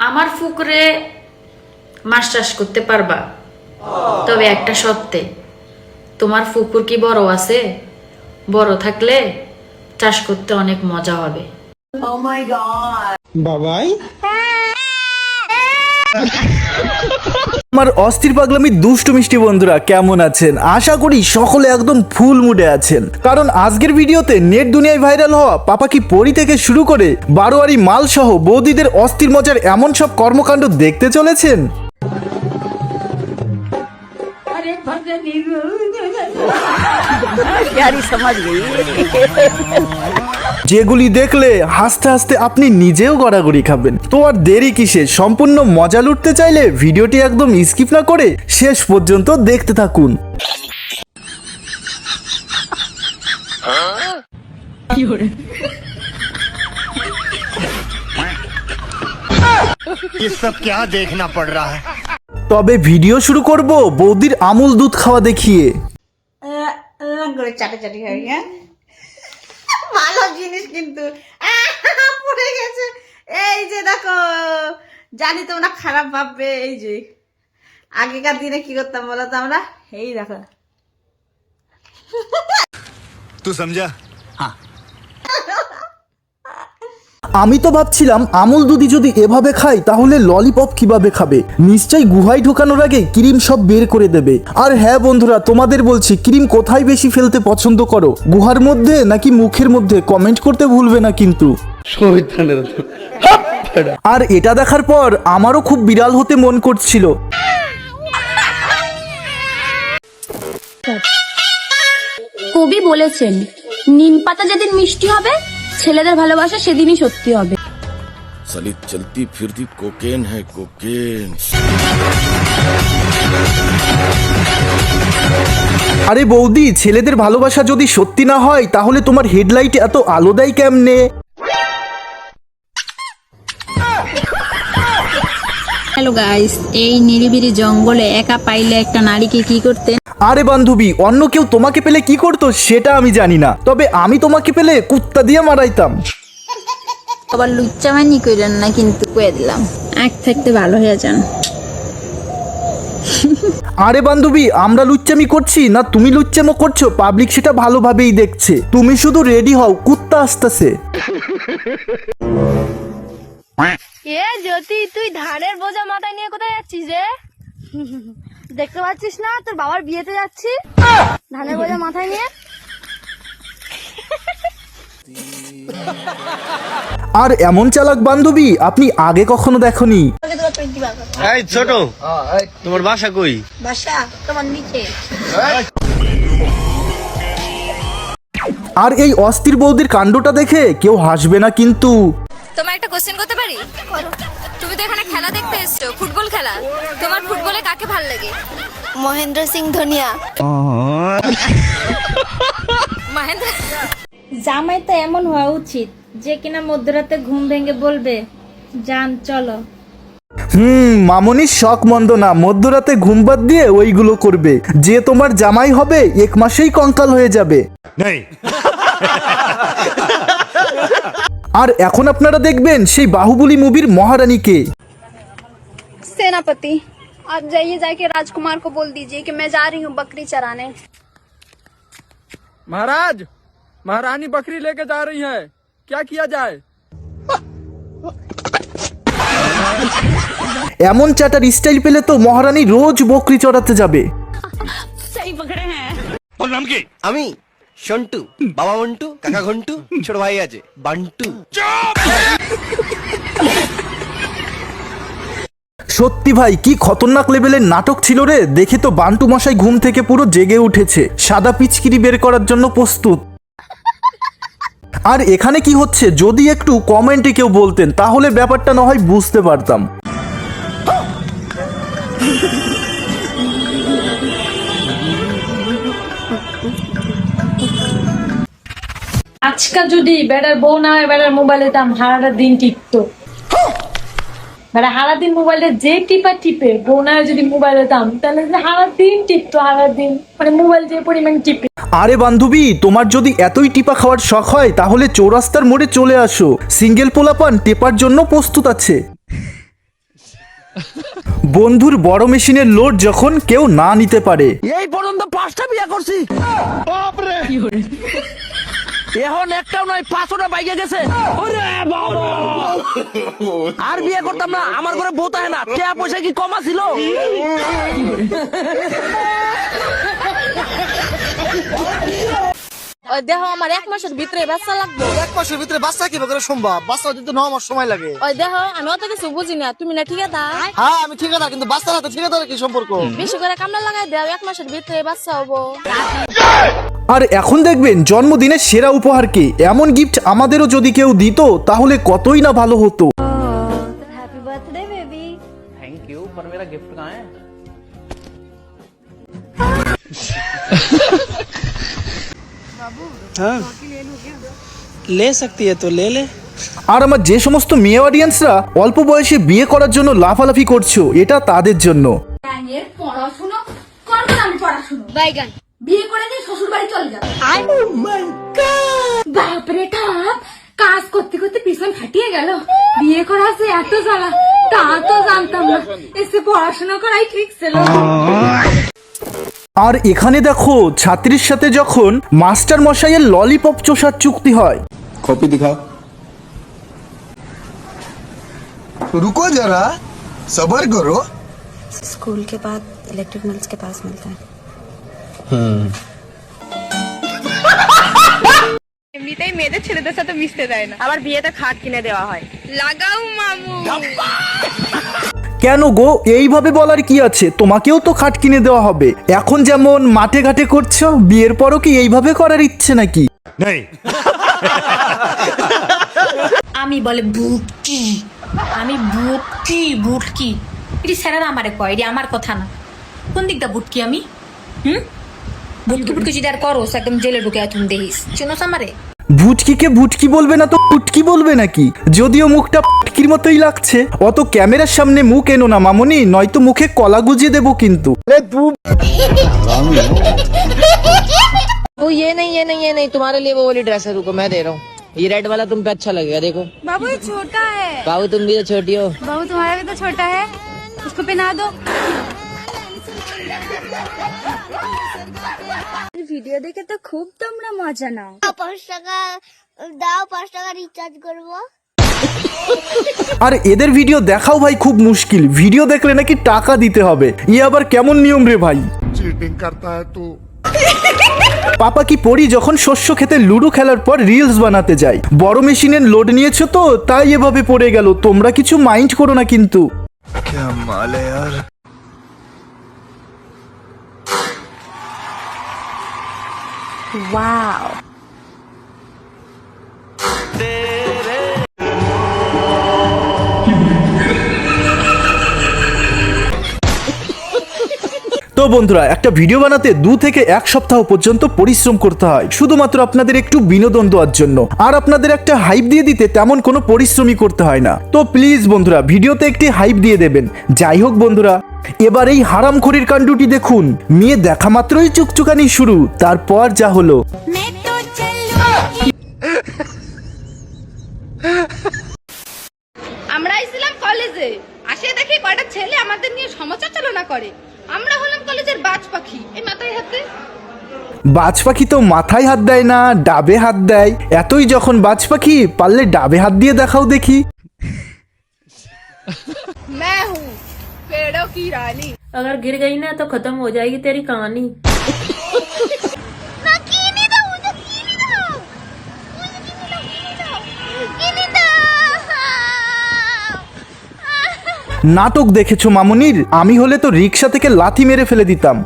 আমার পুকুরে মাছ চাষ করতে পারবা, তবে একটা শর্তে। তোমার পুকুর কি বড় আছে? বড় থাকলে চাষ করতে অনেক মজা হবে। Oh my god. বাবাই আমার অস্থির পাগলামি দুষ্টু মিষ্টি বন্ধুরা কেমন আছেন? আশা করি সকলে একদম ফুল মুডে আছেন, কারণ আজকের ভিডিওতে নেট দুনিয়ায় ভাইরাল হওয়া পাপা কি পরি থেকে শুরু করে বারোয়ারি মাল সহ বৌদিদের অস্থির মজার এমন সব কর্মকাণ্ড দেখতে চলেছেন। যেগুলি দেখলে হাসতে হাসতে আপনি নিজেও গড়াগড়ি খাবেন। তো আর দেরি কিসে, সম্পূর্ণ মজা লুটতে চাইলে ভিডিওটি একদম স্কিপ না করে শেষ পর্যন্ত দেখতে থাকুন। ये सब क्या देखना पड़ रहा है। তবে ভিডিও শুরু করব বৌদির আমুল দুধ খাওয়া দেখিয়ে। করে চাটাচাটি হয়, হ্যাঁ ভালো জিনিস কিন্তু পড়ে গেছে। এই যে দেখো, জানি তোমরা খারাপ ভাববে। এই যে আগেকার দিনে কি করতাম বলো তো আমরা? এই দেখো, तू समझा? আমি তো ভাবছিলাম আমুল দুধি যদি এভাবে খাই তাহলে ললিপপ কিভাবে খাবে। নিশ্চয়ই গুহায় ঢোকানোর আগে ক্রিম সব বের করে দেবে। আর হ্যাঁ বন্ধুরা, তোমাদের বলছি, ক্রিম কোথায় বেশি ফেলতে পছন্দ করো, গুহার মধ্যে নাকি মুখের মধ্যে? কমেন্ট করতে ভুলবে না কিন্তু। আর এটা দেখার পর আমারও খুব বিড়াল হতে মন করছিল। কবি বলেছেন, নিম পাতা যেদিন মিষ্টি হবে ছেলেদের ভালোবাসা সেদিনই সত্যি হবে। साली चलती फिरती कोकेन है कोकेन। আরে বৌদি, ছেলেদের ভালোবাসা যদি সত্যি না হয় তাহলে তোমার হেডলাইটে এত আলো দেয় কেমনে? হ্যালো গাইস, এই নিরিবিলি জঙ্গলে একা পাইলে একটা নারীকে কি করতেন? আরে বান্ধবী, অন্য কেউ তোমাকে পেলে কি করতো সেটা আমি জানি না, তবে আমি তোমাকে পেলে কুত্তা দিয়ে মারাইতাম। আবার লুচ্চামানি কইলেন না কিন্তু, কয়ে দিলাম এক থাকতে ভালো হয়ে যান। আরে বান্ধবী, আমরা লুচ্চামি করছি না তুমি লুচ্চামো করছো, পাবলিক সেটা ভালোভাবেই দেখছে। তুমি শুধু রেডি হও, কুত্তা আসতেছে। এ জ্যোতি, তুই ধানের বোঝা মাথায় নিয়ে কোথায় যাচ্ছিস রে? দেখতে পাচ্ছিস না তোর বাবার বিয়েতে যাচ্ছি ধানের বোঝা মাথায় নিয়ে? আর এমন চালাক বান্ধবী আপনি আগে কখনো দেখনি। এই ছোট, তোমার বাসা কই? বাসা তোমার নিচে। আর এই অস্থির বৌদির কাণ্ডটা দেখে কেউ হাসবে না কিন্তু। তোমার একটা কোশ্চেন করতে পারি? তুমি তো এখানে খেলা দেখতে এসছো, ফুটবল খেলা। তোমার ফুটবলে কাকে ভালো লাগে? মহেন্দ্র সিং ধোনিয়া। মহেন্দ্র। জামাই তো এমন হওয়া উচিত যে কিনা মধ্যরাতে ঘুম ভেঙে বলবে, জান চলো। মামনির শখ মন্দ না, মধ্যরাতে ঘুম বাদ দিয়ে ওইগুলো করবে। যে তোমার জামাই হবে 1 মাসেই কঙ্কাল হয়ে যাবে। नहीं। আর এখন আপনারা দেখবেন সেই বাহুবলী মুভির মহারানীকে। सेनापति, आप जाइए, जाके राजकुमार को बोल दीजिए कि मैं जा रही हूँ बकरी चराने। महाराज, महारानी बकरी लेके जा रही है, क्या किया जाए? এমন চাটার স্টাইল পেলে তো মহারানী রোজ বকরি চড়াতে যাবে। তোর নাম কি? আমি সন্টু, বাবা মন্টু, কাকা ঘন্টু, ছোট ভাই আছে বান্টু। সত্যি ভাই, কি খতরনাক লেভেলের নাটক ছিল রে। দেখে তো বান্টু মশাই ঘুম থেকে পুরো জেগে উঠেছে, সাদা পিচকিরি বের করার জন্য প্রস্তুত। আর এখানে কি হচ্ছে যদি একটু কমেন্টে কেউ বলতেন তাহলে ব্যাপারটা না হয় বুঝতে পারতাম। আজকাল যদি বেটার বউ না হয়, বেটার মোবাইলে দাম হারাটা দিন টিপতো। বেটা হারা দিন মোবাইলে যে টিপা টিপে, বউ না হয় যদি মোবাইলে দাম, তাহলে হারা দিন টিপতো। হারা দিন মানে মোবাইল যে পরিমাণ টিপে। আরে বান্ধবী, তোমার যদি এতই টিপা খাওয়ার শখ হয় তাহলে চৌরাস্তার মোড়ে চলে আসো, সিঙ্গেল পোলাপান টেপার জন্য প্রস্তুত আছে। বন্ধুর বড় মেশিনের লোড যখন কেউ না নিতে পারে। এই পর্যন্ত 5টা বিয়ে করছি, এখন একটাও নয় 500টা বাইকে গেছে। আর বিয়ে করতাম না, আমার ঘরে বউ থাকে না, টাকা পয়সা কি কম ছিল? ওই দেখো আমার 1 মাসের ভিতরে বাচ্চা লাগবে। 1 মাসের ভিতরে বাচ্চা কি করে সম্ভব? বাচ্চা দিতে 9 মাস সময় লাগে। ওই দেখো আমি অত কিছু বুঝি না, তুমি না ঠিকাদার? হ্যাঁ আমি ঠিকাদার, কিন্তু বাচ্চার সাথে ঠিকাদারের কি সম্পর্ক? বেশি করে কামলা লাগাই দাও, 1 মাসের ভিতরে বাচ্চা হবো। আর এখন দেখবেন জন্মদিনের সেরা উপহার কি, এমন গিফট আমাদেরও যদি কেউ দিত তাহলে কতই না ভালো হতো। Happy birthday baby. Thank you, पर मेरा गिफ्ट कहाँ है? हाँ ले सकती है तो ले ले। আর আমার যে সমস্ত মেয়ে অডিয়েন্সরা অল্প বয়সে বিয়ে করার জন্য লাফালাফি করছো, এটা তাদের জন্য। পড়াশুনো করবো না, আমি পড়াশুনো বাইগান বিয়ে করে দিয়ে শ্বশুর বাড়ি চলে যাবে। বাপরে ঠাপ, কাজ করতে করতে পিছন ফাটিয়ে গেল। বিয়ে করা আছে এত জ্বালা, তা তো জানতাম না। এসে পড়াশোনা করাই ঠিক ছিল। আর এখানে দেখো ছাত্রীর সাথে যখন মাস্টার মশাইয়ের ললিপপ চোষার চুক্তি হয়। कॉपी दिखाओ। रुको जरा, सबर करो। स्कूल के बाद इलेक्ट्रिक मिल्स के पास मिलता है। এমনিতেই মেয়েদের ছেলেদের সাথে মিশতে দেয় না, আবার বিয়েতে খাট কিনে দেওয়া হয়। লাগাও মামু। কেন গো, এইভাবে বলার কি আছে, তোমাকেও তো খাট কিনে দেওয়া হবে। এখন যেমন মাঠে ঘাটে করছো, বিয়ের পরও কি এইভাবে করার ইচ্ছে নাকি? আমি বলে বুটকি, আমি বুটকি বুটকি। এটি স্যারেরা আমারে কয়, এটি আমার কথা না। কোন দিকটা বুটকি আমি? বুটকি বুটকি যদি আর করো একদম জেলে ঢুকে তুমি দেখিস, চিনোস আমারে? ভুটকিকে ভুটকি বলবে না তো পুটকি বলবে নাকি? যদিও মুখটা পুটকির মতোই লাগছে, অত ক্যামেরার সামনে মুখ এনো না মামুনি, নয়তো মুখে কলা গুজিয়ে দেবো কিন্তু। वो ये नहीं, तुम्हारे लिए वो वाली ड्रेस है, रुको मैं दे रहा हूँ। ये रेड वाला तुम पे अच्छा लगेगा, देखो। बाबू ये छोटा है। बाबू तुम भी तो छोटी हो। बाबू तुम्हारा भी तो छोटा है, उसको पहना दो। ভিডিও দেখে তো খুব তোমরা মজা নাও। 5 টাকা দাও, 5 টাকা রিচার্জ করবো। আর এদের ভিডিও দেখাও ভাই খুব মুশকিল, ভিডিও দেখলে নাকি টাকা দিতে হবে। ই আবার কেমন নিয়ম রে ভাই? चीटिंग करता है तू। পাপা কি পড়ি যখন শস্য খেতে লুডো খেলার পর রিলস বানাতে যায়। বড় মেশিনের লোড নিয়েছো তো তাই এভাবে পড়ে গেল, তোমরা কিছু মাইন্ড করো না কিন্তু। क्या माल है यार। ওয়াও। তো বন্ধুরা, একটা ভিডিও বানাতে 2 থেকে 1 সপ্তাহ পর্যন্ত পরিশ্রম করতে হয় শুধুমাত্র আপনাদের একটু বিনোদন দেওয়ার জন্য। আর আপনাদের একটা হাইপ দিয়ে দিতে তেমন কোনো পরিশ্রমই করতে হয় না। তো প্লিজ বন্ধুরা ভিডিওতে একটি হাইপ দিয়ে দেবেন। যাই হোক বন্ধুরা, এবার এই হারামখোরির কাণ্ডটি দেখুন। মেয়ে দেখা মাত্রই চুকচুকানি শুরু, তারপর যা হলো। আমরা আইছিলাম কলেজে, আসে দেখি কয়টা ছেলে আমাদের নিয়ে সমালোচনা করে। আমরা হলাম কলেজের বাজ পাখি। এই মাথায় হাতে বাজ পাখি তো মাথায় হাত দেয় না, ডাবে হাত দেয়। এতই যখন বাজ পাখি, পারলে ডাবে হাত দিয়ে দেখাও দেখি। मैं हूँ पेड़ों की रानी। अगर गिर गई ना तो खत्म हो जाएगी तेरी कहानी। নাটক দেখেছো মামুনির? আমি হলে তো রিক্সা থেকে লাথি মেরে ফেলে দিতাম।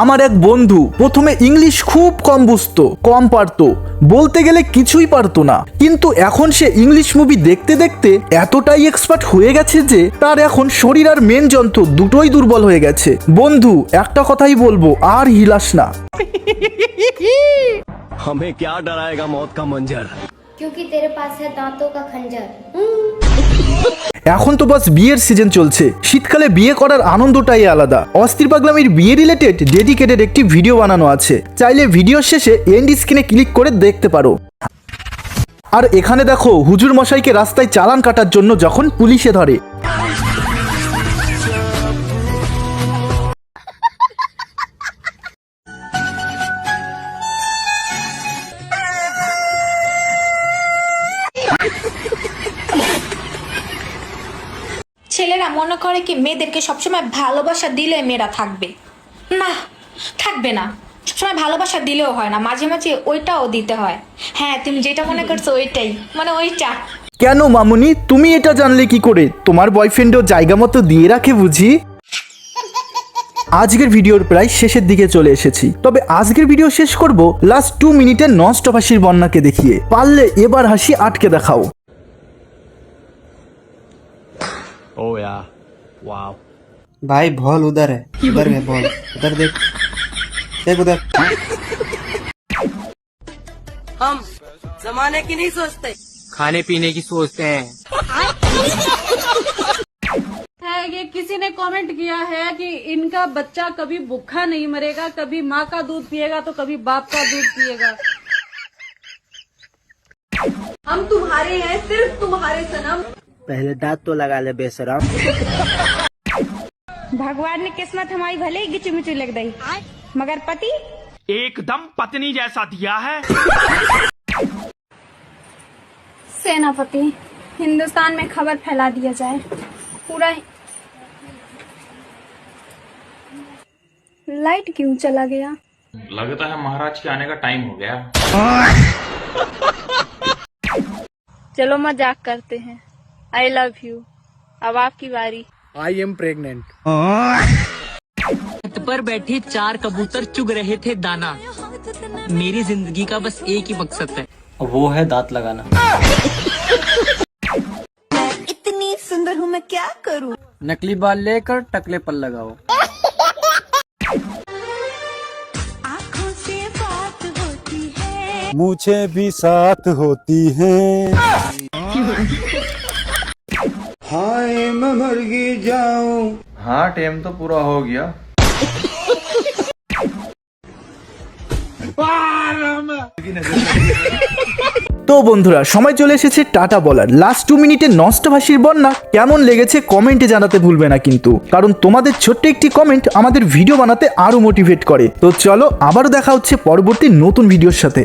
আমার এক বন্ধু প্রথমে ইংলিশ খুব কম বুঝতো, কম পারতো, বলতে গেলে কিছুই পারতো না। কিন্তু এখন সে ইংলিশ মুভি দেখতে দেখতে এতটাই এক্সপার্ট হয়ে গেছে যে তার এখন শরীর আর মেন যন্ত্র দুটোই দুর্বল হয়ে গেছে। বন্ধু একটা কথাই বলবো, আর হিলাস না। हमें क्या डराएगा मौत का मंजर। क्योंकि तेरे पास है दांतों का खंजर। এখন তো বাস বিয়ের সিজন চলছে, শীতকালে বিয়ে করার আনন্দটাই আলাদা। অস্থির পাগলামির বিয়ে রিলেটেড ডেডিকেটেড একটি ভিডিও বানানো আছে, চাইলে ভিডিওর শেষে এন্ড স্ক্রিনে ক্লিক করে দেখতে পারো। আর এখানে দেখো হুজুর মশাইকে রাস্তায় চালান কাটার জন্য যখন পুলিশে ধরে। ছেলেরা মনে করে কি মেয়েদেরকে সবসময় ভালোবাসা দিলে মেয়েরা থাকবে, না থাকবে না। সবসময় ভালোবাসা দিলেও হয় না, মাঝে মাঝে ওইটাও দিতে হয়। হ্যাঁ তুমি যেটা মনে করছো ওইটাই, মানে ওইটা। কেন মামুনি, তুমি এটা জানলে কি করে? তোমার বয়ফ্রেন্ডও জায়গা মতো দিয়ে রাখে বুঝি? আজকের ভিডিওর প্রায় শেষের দিকে চলে এসেছি, তবে আজকের ভিডিও শেষ করব লাস্ট 2 মিনিটের নন স্টপ হাসির বন্যাকে দেখিয়ে। পারলে এবার হাসি আটকে দেখাও। भाई बॉल उधर है, उधर है बॉल, उधर देख देख उधर। हम जमाने की नहीं सोचते, खाने पीने की सोचते हैं। ये किसी ने कमेंट किया है कि इनका बच्चा कभी भूखा नहीं मरेगा, कभी माँ का दूध पिएगा तो कभी बाप का दूध पिएगा। हम तुम्हारे हैं, सिर्फ तुम्हारे सनम। पहले दांत तो लगा ले बेशरम। भगवान ने किस्मत हमारी भले ही गिची मिची लग गई, मगर पति एकदम पत्नी जैसा दिया है। सेनापति, हिंदुस्तान में खबर फैला दिया जाए, पूरा लाइट क्यों चला गया? लगता है महाराज के आने का टाइम हो गया। चलो मजाक करते हैं। I love you. अब आपकी बारी। I am pregnant. छत पर बैठे 4 कबूतर चुग रहे थे दाना। मेरी जिंदगी का बस एक ही मकसद है, वो है दांत लगाना। इतनी सुंदर हूँ मैं, क्या करूँ? नकली बाल लेकर टकले पर लगाओ। मुझे भी साथ होती है। हाय मैं मर गई जाऊं। हाँ टाइम तो पूरा हो गया। তো বন্ধুরা, সময় চলে এসেছে টাটা বলার। লাস্ট 2 মিনিটের নষ্ট হাসির বন্যা কেমন লেগেছে কমেন্টে জানাতে ভুলবে না কিন্তু, কারণ তোমাদের ছোট্ট একটি কমেন্ট আমাদের ভিডিও বানাতে আরো মোটিভেট করে। তো চলো, আবারও দেখা হচ্ছে পরবর্তী নতুন ভিডিওর সাথে।